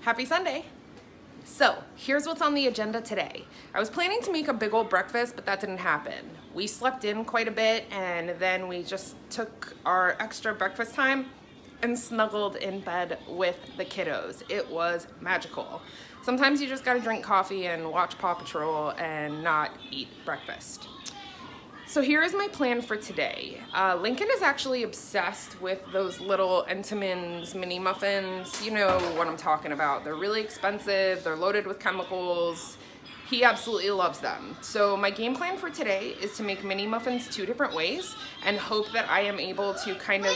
Happy Sunday. So here's what's on the agenda today. I was planning to make a big old breakfast, but that didn't happen. We slept in quite a bit and then we just took our extra breakfast time and snuggled in bed with the kiddos. It was magical. Sometimes you just gotta drink coffee and watch Paw Patrol and not eat breakfast. So here is my plan for today. Lincoln is actually obsessed with those little Entenmann's mini muffins. You know what I'm talking about. They're really expensive, they're loaded with chemicals. He absolutely loves them. So my game plan for today is to make mini muffins 2 different ways and hope that I am able to kind of...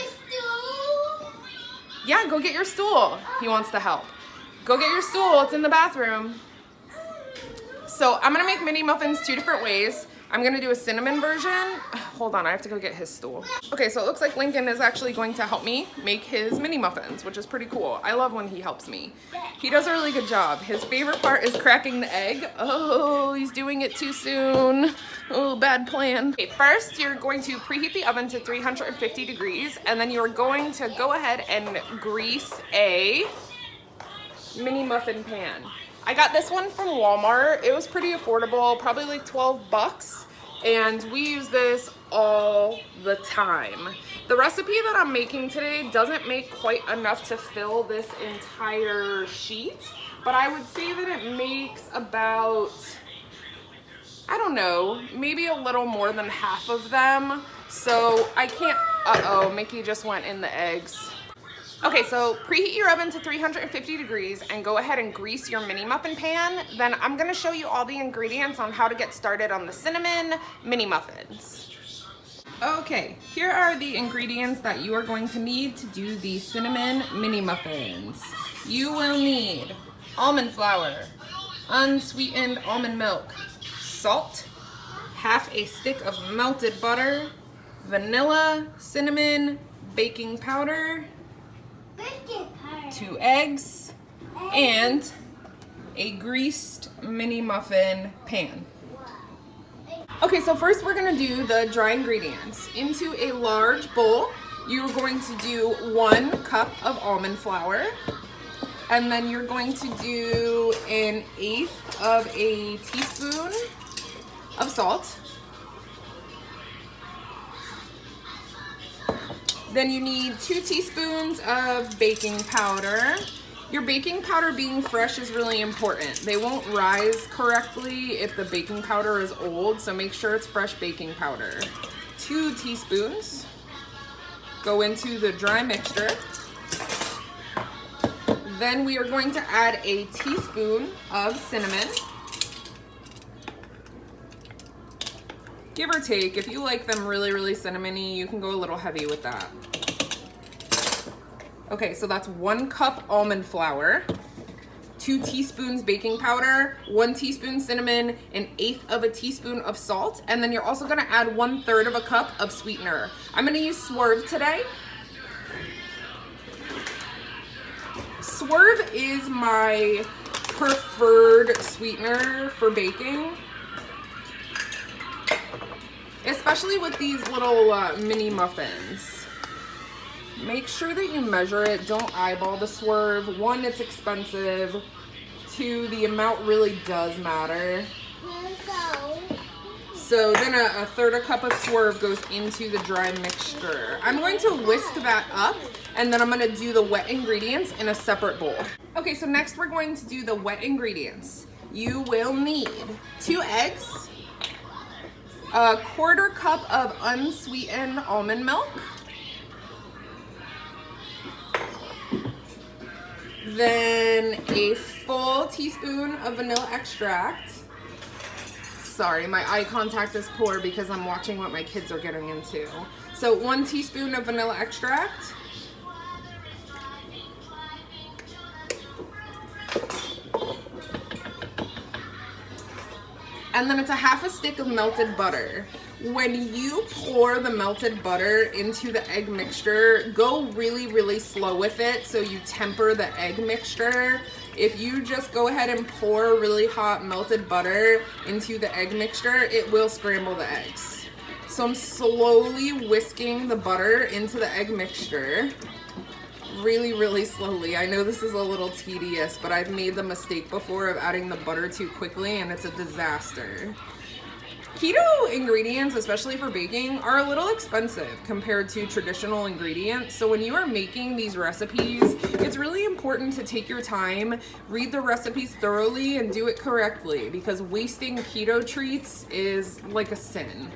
Yeah, go get your stool. He wants to help. Go get your stool, it's in the bathroom. So I'm gonna make mini muffins 2 different ways. I'm gonna do a cinnamon version. Hold on, I have to go get his stool. Okay, so it looks like Lincoln is actually going to help me make his mini muffins, which is pretty cool. I love when he helps me. He does a really good job. His favorite part is cracking the egg. Oh, he's doing it too soon. Oh, bad plan. Okay, first, you're going to preheat the oven to 350 degrees, and then you're going to go ahead and grease a mini muffin pan. I got this one from Walmart. It was pretty affordable, probably like 12 bucks. And we use this all the time. The recipe that I'm making today doesn't make quite enough to fill this entire sheet, but I would say that it makes about, I don't know, maybe a little more than half of them. So I can't, uh-oh, Mickey just went in the eggs. Okay, so preheat your oven to 350 degrees and go ahead and grease your mini muffin pan. Then I'm gonna show you all the ingredients on how to get started on the cinnamon mini muffins. Okay, here are the ingredients that you are going to need to do the cinnamon mini muffins. You will need almond flour, unsweetened almond milk, salt, half a stick of melted butter, vanilla, cinnamon, baking powder, 2 eggs, and a greased mini muffin pan. Okay, so first we're gonna do the dry ingredients. Into a large bowl, you're going to do 1 cup of almond flour, and then you're going to do 1/8 of a teaspoon of salt. Then you need 2 teaspoons of baking powder. Your baking powder being fresh is really important. They won't rise correctly if the baking powder is old, so make sure it's fresh baking powder. 2 teaspoons go into the dry mixture. Then we are going to add a teaspoon of cinnamon. Give or take, if you like them really, really cinnamony, you can go a little heavy with that. Okay, so that's 1 cup almond flour, 2 teaspoons baking powder, 1 teaspoon cinnamon, 1/8 of a teaspoon of salt, and then you're also gonna add 1/3 of a cup of sweetener. I'm gonna use Swerve today. Swerve is my preferred sweetener for baking. Especially with these little mini muffins. Make sure that you measure it. Don't eyeball the Swerve. 1, it's expensive. 2, the amount really does matter. So then a 1/3 cup of Swerve goes into the dry mixture. I'm going to whisk that up, and then I'm going to do the wet ingredients in a separate bowl. Okay, so next we're going to do the wet ingredients. You will need 2 eggs, a 1/4 cup of unsweetened almond milk, then a full teaspoon of vanilla extract. Sorry, my eye contact is poor because I'm watching what my kids are getting into. So 1 teaspoon of vanilla extract, and then it's a half a stick of melted butter. When you pour the melted butter into the egg mixture, go really, really slow with it so you temper the egg mixture. If you just go ahead and pour really hot melted butter into the egg mixture, it will scramble the eggs. So I'm slowly whisking the butter into the egg mixture. really, really slowly. I know this is a little tedious, but I've made the mistake before of adding the butter too quickly, and it's a disaster. Keto ingredients, especially for baking, are a little expensive compared to traditional ingredients. So when you are making these recipes, it's really important to take your time, read the recipes thoroughly, and do it correctly, because wasting keto treats is like a sin.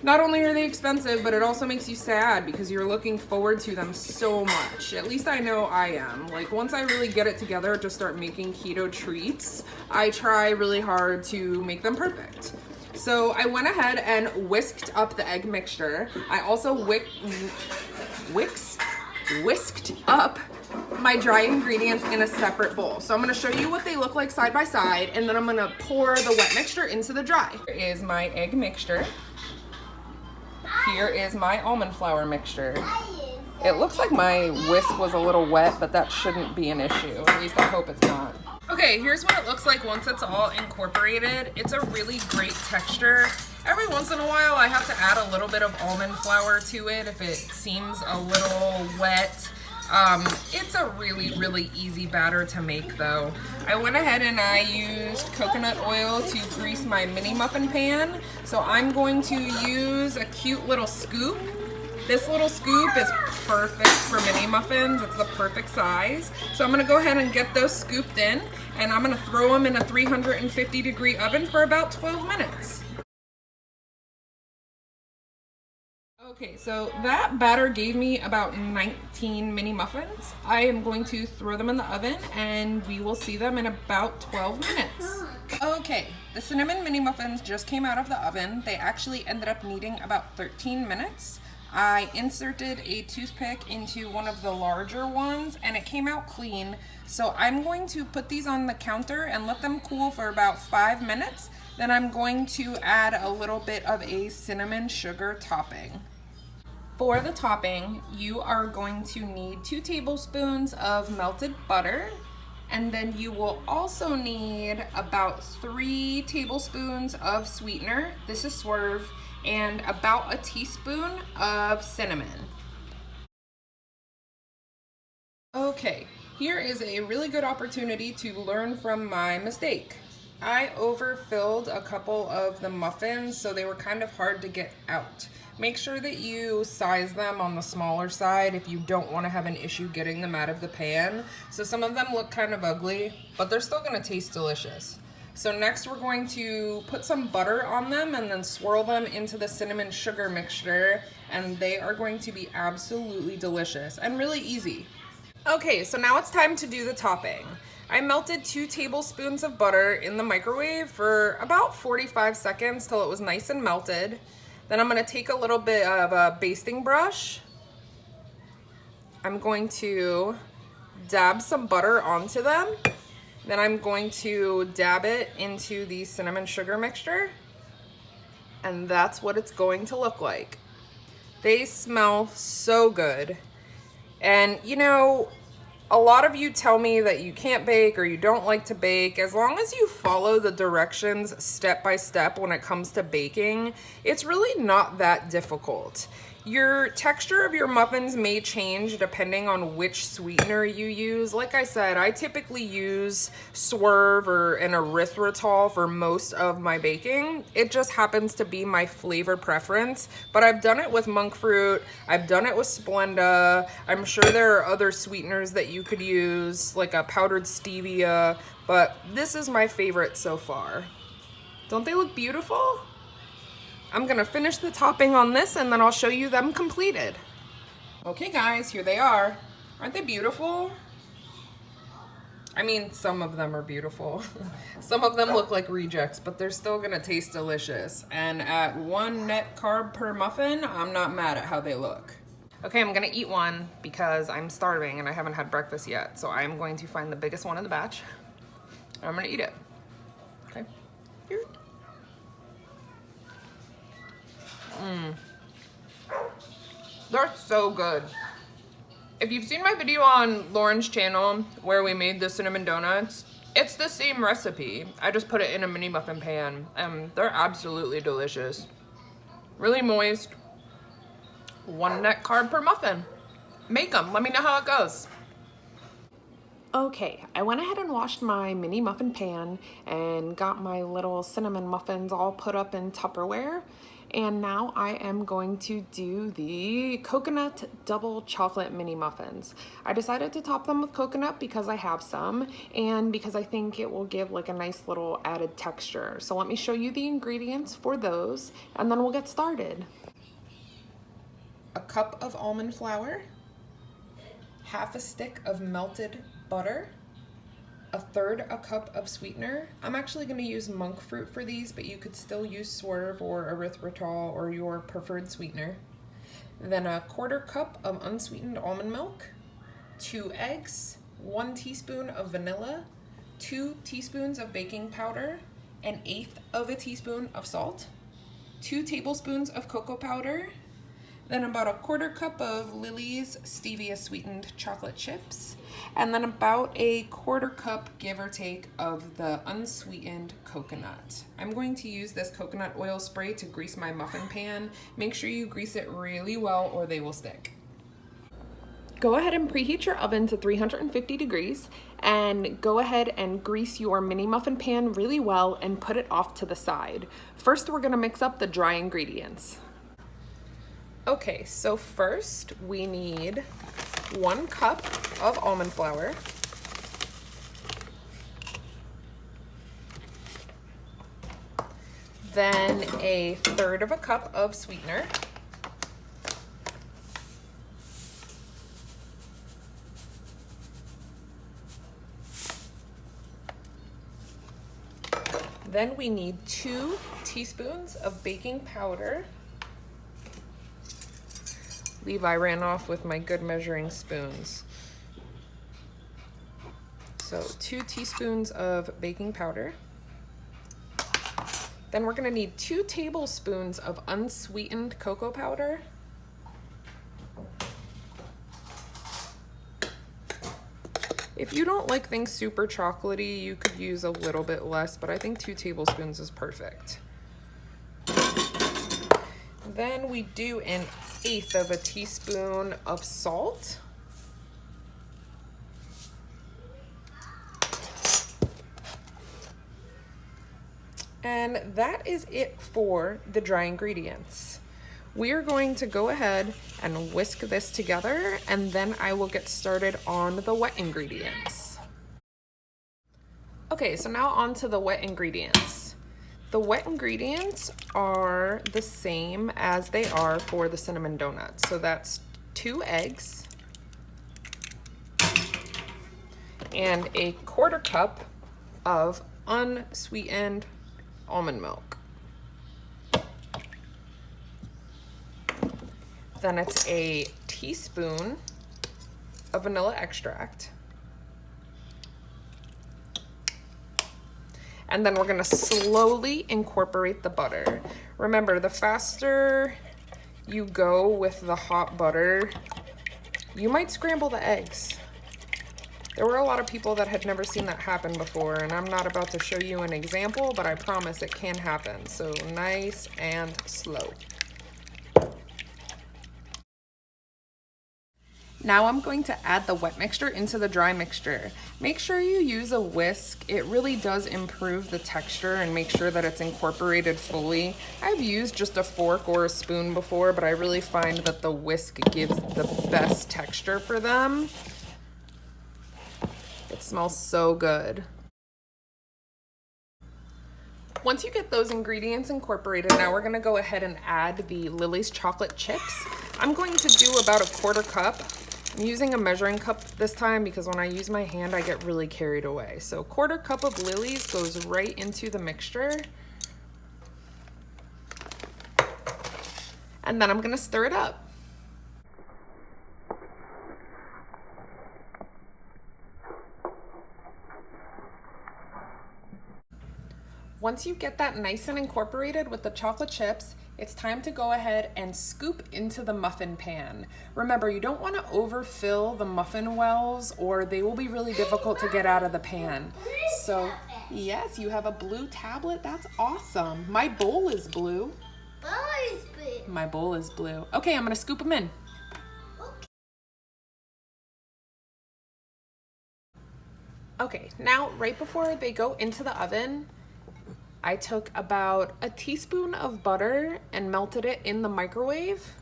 Not only are they expensive, but it also makes you sad because you're looking forward to them so much. At least I know I am. Like, once I really get it together to start making keto treats, I try really hard to make them perfect. So I went ahead and whisked up the egg mixture. I also whisked up my dry ingredients in a separate bowl. So I'm gonna show you what they look like side by side, and then I'm gonna pour the wet mixture into the dry. Here is my egg mixture. Here is my almond flour mixture. It looks like my whisk was a little wet, but that shouldn't be an issue. At least I hope it's not. Okay, here's what it looks like once it's all incorporated. It's a really great texture. Every once in a while, I have to add a little bit of almond flour to it if it seems a little wet. It's a really, really easy batter to make though. I went ahead and I used coconut oil to grease my mini muffin pan. So I'm going to use a cute little scoop. This little scoop is perfect for mini muffins. It's the perfect size. So I'm gonna go ahead and get those scooped in, and I'm gonna throw them in a 350-degree oven for about 12 minutes. Okay, so that batter gave me about 19 mini muffins. I am going to throw them in the oven and we will see them in about 12 minutes. Okay, the cinnamon mini muffins just came out of the oven. They actually ended up needing about 13 minutes. I inserted a toothpick into one of the larger ones and it came out clean. So I'm going to put these on the counter and let them cool for about 5 minutes. Then I'm going to add a little bit of a cinnamon sugar topping. For the topping, you are going to need 2 tablespoons of melted butter, and then you will also need about 3 tablespoons of sweetener. This is Swerve, and about a teaspoon of cinnamon. Okay, here is a really good opportunity to learn from my mistake. I overfilled a couple of the muffins, so they were kind of hard to get out. Make sure that you size them on the smaller side if you don't want to have an issue getting them out of the pan. So some of them look kind of ugly, but they're still going to taste delicious. So next we're going to put some butter on them and then swirl them into the cinnamon sugar mixture, and they are going to be absolutely delicious and really easy. Okay, so now it's time to do the topping. I melted 2 tablespoons of butter in the microwave for about 45 seconds till it was nice and melted. Then I'm going to take a little bit of a basting brush. I'm going to dab some butter onto them. Then I'm going to dab it into the cinnamon sugar mixture. And that's what it's going to look like. They smell so good. And you know, a lot of you tell me that you can't bake or you don't like to bake. As long as you follow the directions step by step when it comes to baking, it's really not that difficult. Your texture of your muffins may change depending on which sweetener you use. Like I said, I typically use Swerve or an erythritol for most of my baking. It just happens to be my flavor preference, but I've done it with monk fruit, I've done it with Splenda. I'm sure there are other sweeteners that you could use, like a powdered stevia, but this is my favorite so far. Don't they look beautiful? I'm gonna finish the topping on this and then I'll show you them completed. Okay guys, here they are. Aren't they beautiful? I mean, some of them are beautiful. Some of them look like rejects, but they're still gonna taste delicious. And at 1 net carb per muffin, I'm not mad at how they look. Okay, I'm gonna eat one because I'm starving and I haven't had breakfast yet. So I'm going to find the biggest one in the batch. And I'm gonna eat it. Okay, here. They're so good. If you've seen my video on Lauren's channel where we made the cinnamon donuts, it's the same recipe. I just put it in a mini muffin pan and they're absolutely delicious. Really moist. 1 net carb per muffin. make them. Let me know how it goes. Okay, I went ahead and washed my mini muffin pan and got my little cinnamon muffins all put up in Tupperware. And now I am going to do the coconut double chocolate mini muffins. I decided to top them with coconut because I have some and because I think it will give like a nice little added texture. So let me show you the ingredients for those and then we'll get started. A cup of almond flour, half a stick of melted butter, a third a cup of sweetener. I'm actually going to use monk fruit for these, but you could still use swerve or erythritol or your preferred sweetener. Then a quarter cup of unsweetened almond milk, 2 eggs, 1 teaspoon of vanilla, 2 teaspoons of baking powder, 1/8 of a teaspoon of salt, 2 tablespoons of cocoa powder, then about a quarter cup of Lily's stevia sweetened chocolate chips, and then about a quarter cup, give or take, of the unsweetened coconut. I'm going to use this coconut oil spray to grease my muffin pan. Make sure you grease it really well or they will stick. Go ahead and preheat your oven to 350 degrees and go ahead and grease your mini muffin pan really well and put it off to the side. First, we're gonna mix up the dry ingredients. Okay, so first we need 1 cup of almond flour, then a third of a cup of sweetener, then we need 2 teaspoons of baking powder. Levi ran off with my good measuring spoons. So 2 teaspoons of baking powder. Then we're gonna need 2 tablespoons of unsweetened cocoa powder. If you don't like things super chocolatey, you could use a little bit less, but I think 2 tablespoons is perfect. Then we do 1/8 of a teaspoon of salt. And that is it for the dry ingredients. We are going to go ahead and whisk this together and then I will get started on the wet ingredients. Okay, so now on to the wet ingredients. The wet ingredients are the same as they are for the cinnamon donuts. So that's 2 eggs and a quarter cup of unsweetened almond milk. Then it's a teaspoon of vanilla extract. And then we're gonna slowly incorporate the butter. Remember, the faster you go with the hot butter, you might scramble the eggs. There were a lot of people that had never seen that happen before, and I'm not about to show you an example, but I promise it can happen. So nice and slow. Now I'm going to add the wet mixture into the dry mixture. Make sure you use a whisk. It really does improve the texture and make sure that it's incorporated fully. I've used just a fork or a spoon before, but I really find that the whisk gives the best texture for them. It smells so good. Once you get those ingredients incorporated, now we're gonna go ahead and add the Lily's chocolate chips. I'm going to do about a quarter cup. I'm using a measuring cup this time because when I use my hand, I get really carried away. So a quarter cup of Lily's goes right into the mixture. And then I'm gonna stir it up. Once you get that nice and incorporated with the chocolate chips, it's time to go ahead and scoop into the muffin pan. Remember, you don't want to overfill the muffin wells or they will be really difficult to get out of the pan. So, yes, you have a blue tablet. That's awesome. My bowl is blue. My bowl is blue. Okay, I'm going to scoop them in. Okay, now right before they go into the oven, I took about a teaspoon of butter and melted it in the microwave.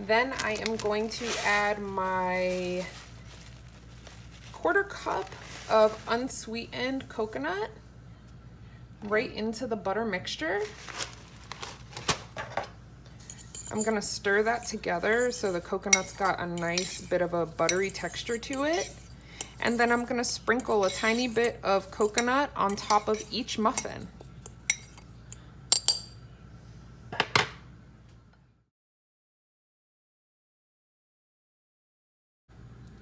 Then I am going to add my 1/4 cup of unsweetened coconut right into the butter mixture. I'm gonna stir that together so the coconut's got a nice bit of a buttery texture to it. And then I'm gonna sprinkle a tiny bit of coconut on top of each muffin.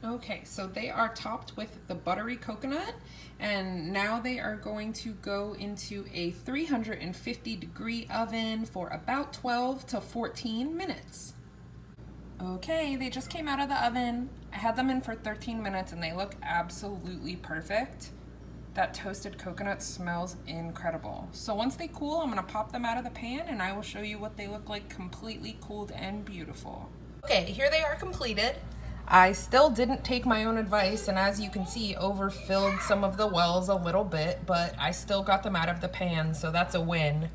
Okay, so they are topped with the buttery coconut, and now they are going to go into a 350-degree oven for about 12 to 14 minutes. Okay, they just came out of the oven. I had them in for 13 minutes and they look absolutely perfect. That toasted coconut smells incredible. So once they cool, I'm gonna pop them out of the pan and I will show you what they look like completely cooled and beautiful. Okay, here they are completed. I still didn't take my own advice, and as you can see, overfilled some of the wells a little bit, but I still got them out of the pan, so that's a win.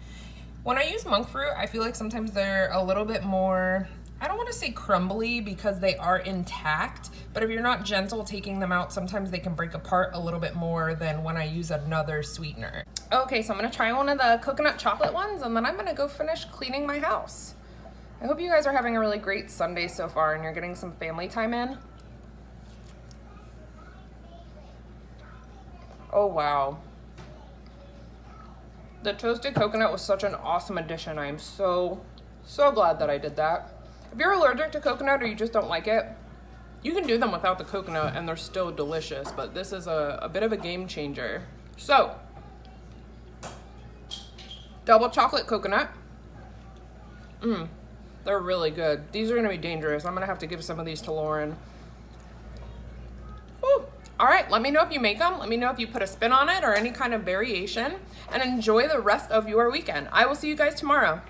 When I use monk fruit, I feel like sometimes they're a little bit more, I don't want to say crumbly because they are intact, but if you're not gentle taking them out, sometimes they can break apart a little bit more than when I use another sweetener. Okay, so I'm gonna try one of the coconut chocolate ones and then I'm gonna go finish cleaning my house. I hope you guys are having a really great Sunday so far and you're getting some family time in. Oh wow. The toasted coconut was such an awesome addition. I am so glad that I did that. If you're allergic to coconut or you just don't like it, you can do them without the coconut and they're still delicious, but this is a bit of a game changer. So, double chocolate coconut. They're really good. These are gonna be dangerous. I'm gonna have to give some of these to Lauren. Woo. All right, let me know if you make them. Let me know if you put a spin on it or any kind of variation, and enjoy the rest of your weekend. I will see you guys tomorrow.